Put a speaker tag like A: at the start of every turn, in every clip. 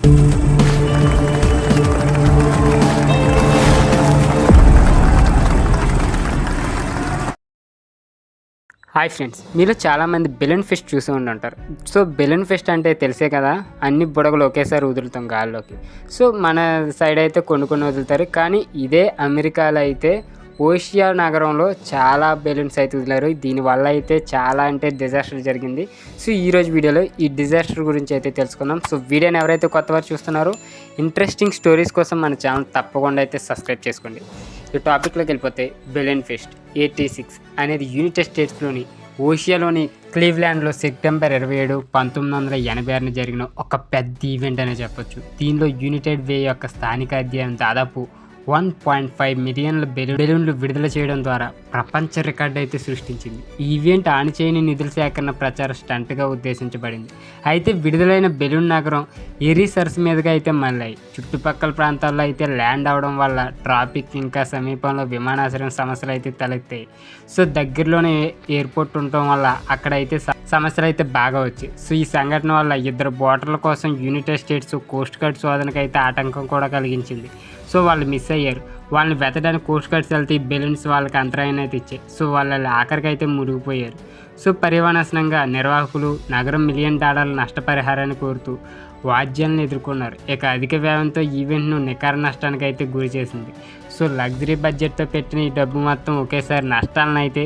A: Hi friends, మీలో చాలామంది balloon pest చూసి ఉండుంటారు. సో బెలూన్ ఫెస్ట్ అంటే తెలిసే కదా, అన్ని బుడగలు ఒకేసారి వదులుతాం గాల్లోకి. సో మన సైడ్ అయితే కొన్ని వదులుతారు, కానీ ఇదే అమెరికాలో అయితే ఓషియా నగరంలో చాలా బెలూన్స్ అయితే వదిలారు. దీనివల్ల అయితే చాలా అంటే డిజాస్టర్ జరిగింది. సో ఈరోజు వీడియోలో ఈ డిజాస్టర్ గురించి అయితే తెలుసుకుందాం. సో వీడియోని ఎవరైతే కొత్తవారు చూస్తున్నారో ఇంట్రెస్టింగ్ స్టోరీస్ కోసం మన ఛానల్ తప్పకుండా అయితే సబ్స్క్రైబ్ చేసుకోండి. ఈ టాపిక్లోకి వెళ్ళిపోతే, బెలూన్ ఫెస్ట్ 86 అనేది యునైటెడ్ స్టేట్స్లోని ఓషియాలోని క్లీవ్లాండ్లో సెప్టెంబర్ 27, 1986 జరిగిన ఒక పెద్ద ఈవెంట్ అనే చెప్పొచ్చు. దీనిలో యునైటెడ్ వే యొక్క స్థానిక అధ్యాయం దాదాపు 1.5 మిలియన్ల బెలూన్లు విడుదల చేయడం ద్వారా ప్రపంచ రికార్డు అయితే సృష్టించింది. ఈ ఈవెంట్ ఆనిచేయని నిధుల సేకరణ ప్రచార స్టంట్గా ఉద్దేశించబడింది. అయితే విడుదలైన బెలూన్ నగరం ఎరీ సరస్సు మీదుగా అయితే మళ్ళీ చుట్టుపక్కల ప్రాంతాల్లో అయితే ల్యాండ్ అవడం వల్ల ట్రాఫిక్ ఇంకా సమీపంలో విమానాశ్రయం సమస్యలు అయితే తలెత్తాయి. సో దగ్గరలోనే ఎయిర్పోర్ట్ ఉండటం వల్ల అక్కడైతే సమస్యలు అయితే బాగా వచ్చాయి. సో ఈ సంఘటన వల్ల 2 బోటర్ల కోసం యునైటెడ్ స్టేట్స్ కోస్ట్ గార్డ్ శోధనకు అయితే ఆటంకం కూడా కలిగించింది. సో వాళ్ళు మిస్ అయ్యారు. వాళ్ళని వెతడానికి కోస్ట్ గార్డ్స్ వెళ్తే ఈ బెలూన్స్ వాళ్ళకి అంతరాయం అయితే ఇచ్చాయి. సో వాళ్ళు ఆఖరికి అయితే మునిగిపోయారు. సో పర్యవసానంగా నిర్వాహకులు నగరం $1 మిలియన్ నష్టపరిహారాన్ని కోరుతూ వాద్యాలను ఎదుర్కొన్నారు. ఇక అధిక వ్యయంతో ఈవెంట్ను నికర నష్టానికి అయితే గురి చేసింది. సో లగ్జరీ బడ్జెట్తో పెట్టిన ఈ డబ్బు మొత్తం ఒకేసారి నష్టాలను అయితే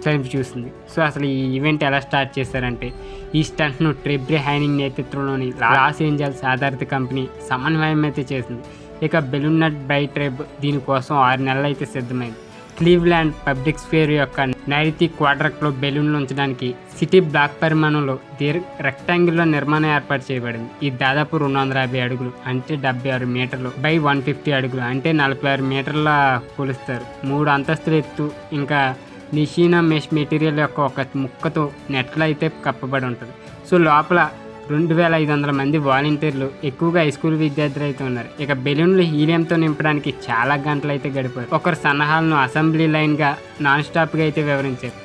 A: చనిపి చూసింది. సో అసలు ఈ ఈవెంట్ ఎలా స్టార్ట్ చేశారంటే, ఈ స్టంట్ను ట్రెబ్రీ హైనింగ్ నేతృత్వంలోని లాస్ ఏంజల్స్ ఆధారిత కంపెనీ సమన్వయం అయితే చేసింది. ఇక బెలూన్ నట్ బై ట్రెబ్ దీనికోసం 6 నెలలు అయితే సిద్ధమైంది. క్లీవ్లాండ్ పబ్లిక్ స్క్వేర్ యొక్క నైరుతి క్వాడ్రక్లో బెలూన్లు ఉంచడానికి సిటీ బ్లాక్ పరిమాణంలో రెక్టాంగిల్లో నిర్మాణం ఏర్పాటు చేయబడింది. ఇది దాదాపు 250 అడుగులు అంటే 76 మీటర్లు బై 150 అడుగులు అంటే 46 మీటర్ల కొలుస్తారు. 3 అంతస్తుల ఎత్తు ఇంకా నిషీనా మెష్ మెటీరియల్ యొక్క ఒక ముక్కతో నెట్లు అయితే కప్పబడి ఉంటుంది. సో లోపల 2500 మంది వాలంటీర్లు, ఎక్కువగా హై స్కూల్ విద్యార్థులు అయితే ఉన్నారు. ఇక బెలూన్లు హీలియంతో నింపడానికి చాలా గంటలు అయితే గడిపారు. ఒకరు సన్నాహాలను అసెంబ్లీ లైన్గా నాన్ స్టాప్గా అయితే వివరించారు.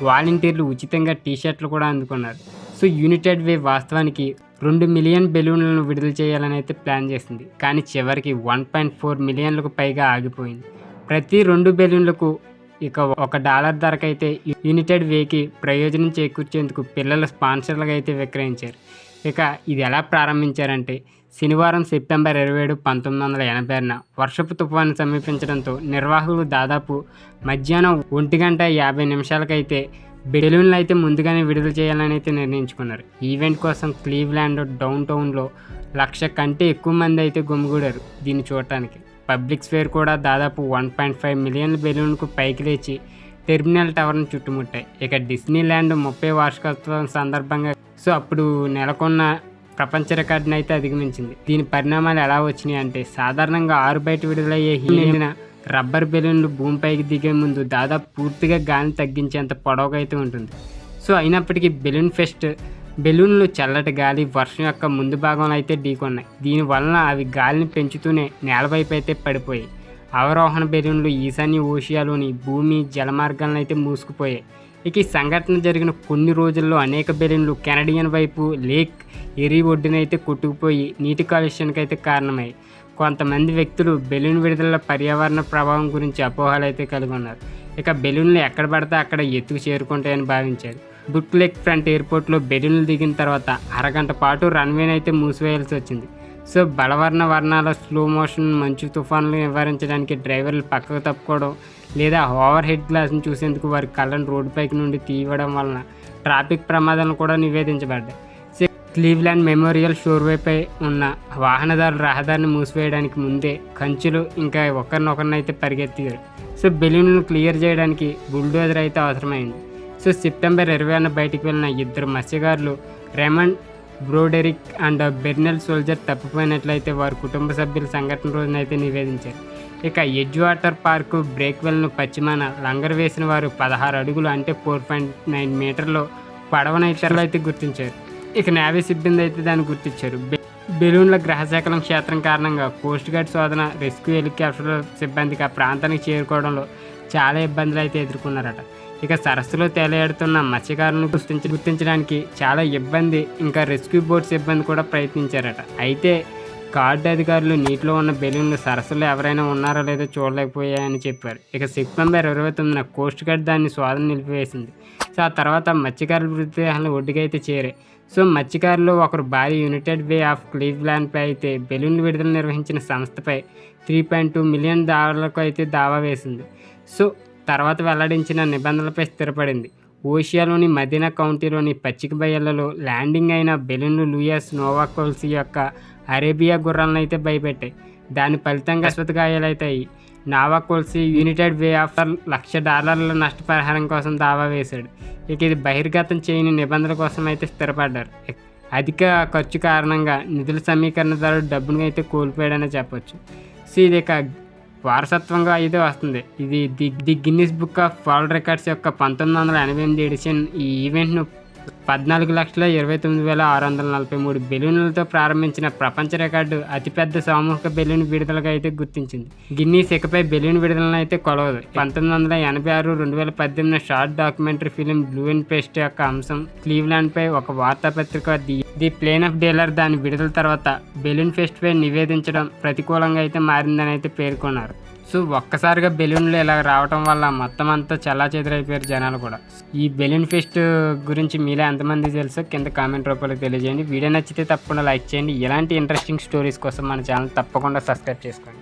A: వాలంటీర్లు ఉచితంగా టీషర్ట్లు కూడా అందుకున్నారు. సో యునైటెడ్ వే వాస్తవానికి 2 మిలియన్ బెలూన్లను విడుదల చేయాలని అయితే ప్లాన్ చేసింది, కానీ చివరికి 1.4 మిలియన్లకు పైగా ఆగిపోయింది. ప్రతి 2 బెలూన్లకు ఇక $1 ధరకైతే యునైటెడ్ వేకి ప్రయోజనం చేకూర్చేందుకు పిల్లల స్పాన్సర్లుగా అయితే విక్రయించారు. ఇక ఇది ఎలా ప్రారంభించారంటే, శనివారం సెప్టెంబర్ 27, 1986 వర్షపు తుఫాను సమీపించడంతో నిర్వాహకులు దాదాపు మధ్యాహ్నం 1:50 బెలూన్లు అయితే ముందుగానే విడుదల చేయాలని అయితే నిర్ణయించుకున్నారు. ఈవెంట్ కోసం క్లీవ్లాండ్ డౌన్ టౌన్లో 1,00,000 కంటే ఎక్కువ మంది అయితే గుమిగూడారు దీన్ని చూడటానికి. పబ్లిక్ స్క్వేర్ కూడా దాదాపు 1.5 మిలియన్ల బెలూన్కు పైకి లేచి టెర్మినల్ టవర్ను చుట్టుముట్టాయి. ఇక డిస్నీ ల్యాండ్ 30 వార్షికోత్సవం సందర్భంగా సో అప్పుడు నెలకొన్న ప్రపంచ రికార్డును అయితే అధిగమించింది. దీని పరిణామాలు ఎలా వచ్చినాయి అంటే, సాధారణంగా 6 బయట విడుదలయ్యే హీలియం రబ్బర్ బెలూన్లు భూమిపైకి దిగే ముందు దాదాపు పూర్తిగా గాలిని తగ్గించేంత పొడవుగా అయితే ఉంటుంది. సో అయినప్పటికీ బెలూన్ ఫెస్ట్ బెలూన్లు చల్లటి గాలి, వర్షం యొక్క ముందు భాగంలో అయితే ఢీకొన్నాయి. దీనివలన అవి గాలిని పెంచుతూనే నేలవైపు అయితే పడిపోయాయి. అవరోహణ బెలూన్లు ఈశాన్య ఓషియాలోని భూమి జలమార్గాలను అయితే మూసుకుపోయాయి. ఇక ఈ సంఘటన జరిగిన కొన్ని రోజుల్లో అనేక బెలూన్లు కెనడియన్ వైపు లేక్ ఎరీ ఒడ్డునైతే కొట్టుకుపోయి నీటి కాలుష్యానికి అయితే కారణమయ్యాయి. కొంతమంది వ్యక్తులు బెలూన్ విడుదల పర్యావరణ ప్రభావం గురించి అపోహలు అయితే కలిగి ఉన్నారు. ఇక బెలూన్లు ఎక్కడ పడితే అక్కడ ఎత్తుకు చేరుకుంటాయని భావించారు. బుక్ లేక్ ఫ్రంట్ ఎయిర్పోర్ట్లో బెలూన్లు దిగిన తర్వాత అరగంట పాటు రన్వేని అయితే మూసివేయాల్సి వచ్చింది. సో వర్ణాల స్లో మోషన్ మంచు తుఫాన్లు నివారించడానికి డ్రైవర్లు పక్కకు తప్పుకోవడం లేదా ఓవర్ హెడ్ గ్లాస్ని చూసేందుకు వారి కళ్ళను రోడ్డుపైకి నుండి తీయడం వలన ట్రాఫిక్ ప్రమాదాలను కూడా నివేదించబడ్డాయి. క్లీవ్లాండ్ మెమోరియల్ షోర్వేపై ఉన్న వాహనదారులు రహదారిని మూసివేయడానికి ముందే కంచులు ఇంకా ఒకరినొకరినైతే పరిగెత్తారు. సో బెలూన్లను క్లియర్ చేయడానికి బుల్డోజర్ అయితే అవసరమైంది. సో సెప్టెంబర్ 20 బయటికి వెళ్ళిన 2 మత్స్యకారులు రెమండ్ బ్రోడెరిక్ అండ్ బెర్నెల్ సోల్జర్ తప్పిపోయినట్లయితే వారి కుటుంబ సభ్యుల సంఘటన రోజునైతే నివేదించారు. ఇక ఎడ్జ్ వాటర్ పార్కు బ్రేక్వెల్ను పశ్చిమాన లంగర్ వేసిన వారు 16 అడుగులు అంటే 4.9 మీటర్లు పడవనైతే అయితే గుర్తించారు. ఇక నేవీ సిబ్బంది అయితే దాన్ని గుర్తించారు. బెలూన్ల గ్రహశకలం క్షేత్రం కారణంగా కోస్ట్ గార్డ్ శోధన రెస్క్యూ హెలికాప్టర్ల సిబ్బందికి ఆ ప్రాంతానికి చేరుకోవడంలో చాలా ఇబ్బందులు అయితే ఎదుర్కొన్నారట. ఇక సరస్సులో తేలియాడుతున్న మత్స్యకారులను గుర్తించడానికి చాలా ఇబ్బంది ఇంకా రెస్క్యూ బోట్ సిబ్బంది కూడా ప్రయత్నించారట. అయితే కార్డు అధికారులు నీటిలో ఉన్న బెలూన్లు సరస్సులో ఎవరైనా ఉన్నారో లేదో చూడలేకపోయాయని చెప్పారు. ఇక సెప్టెంబర్ 29న కోస్ట్ గార్డ్ దాన్ని శోధన నిలిపివేసింది. సో ఆ తర్వాత మత్స్యకారుల మృతదేహాలను ఒడ్డుకైతే చేరాయి. సో మత్స్యకారులు ఒకరు భారీ యునైటెడ్ వే ఆఫ్ క్లీవ్లాండ్పై అయితే బెలూన్లు విడుదల నిర్వహించిన సంస్థపై $3.2 మిలియన్ అయితే దావా వేసింది. సో తర్వాత వెల్లడించిన నిబంధనలపై స్థిరపడింది. ఓషియాలోని మదీనా కౌంటీలోని పచ్చిక బయళ్లలో ల్యాండింగ్ అయిన బెలూన్లు లూయిస్ నోవాకోల్సి యొక్క అరేబియా గుర్రాలను అయితే భయపెట్టాయి. దాని ఫలితంగా శాశ్వత గాయాలైతాయి. నోవాకోల్సి యునైటెడ్ వే ఆఫ్ $1,00,000 నష్టపరిహారం కోసం దావా వేశాడు. ఇక ఇది బహిర్గతం చేయని నిబంధనల కోసం అయితే స్థిరపడ్డారు. అధిక ఖర్చు కారణంగా నిధుల సమీకరణదారుడు డబ్బును అయితే కోల్పోయాడని చెప్పొచ్చు. సో ఇది ఇక వారసత్వంగా అయితే వస్తుంది. ఇది the Guinness book of world records యొక్క 1988 ఎడిషన్ ఈ ఈవెంట్ను 14,29,643 బెలూన్లతో ప్రారంభించిన ప్రపంచ రికార్డు అతిపెద్ద సామూహిక బెలూన్ విడుదలగా అయితే గుర్తించింది. గిన్నీస్ ఇకపై బెలూన్ విడుదలను అయితే కొలవదు. 1986-2018 short documentary film blue and pest యొక్క అంశం క్లీవ్లాండ్పై ఒక వార్తాపత్రిక ది ప్లేన్ ఆఫ్ డేలర్ దాని విడుదల తర్వాత బెలూన్ ఫెస్ట్పై నివేదించడం ప్రతికూలంగా అయితే మారిందని అయితే పేర్కొన్నారు. సో ఒక్కసారిగా బెలూన్లు ఇలా రావడం వల్ల మొత్తం అంతా చెల్లాచెదరైపోయారు జనాలు కూడా. ఈ బెలూన్ ఫెస్ట్ గురించి మీలో ఎంతమంది తెలుసో కింద కామెంట్ రూపంలో తెలియజేయండి. వీడియో నచ్చితే తప్పకుండా లైక్ చేయండి. ఇలాంటి ఇంట్రెస్టింగ్ స్టోరీస్ కోసం మన ఛానల్ తప్పకుండా సబ్స్క్రైబ్ చేసుకోండి.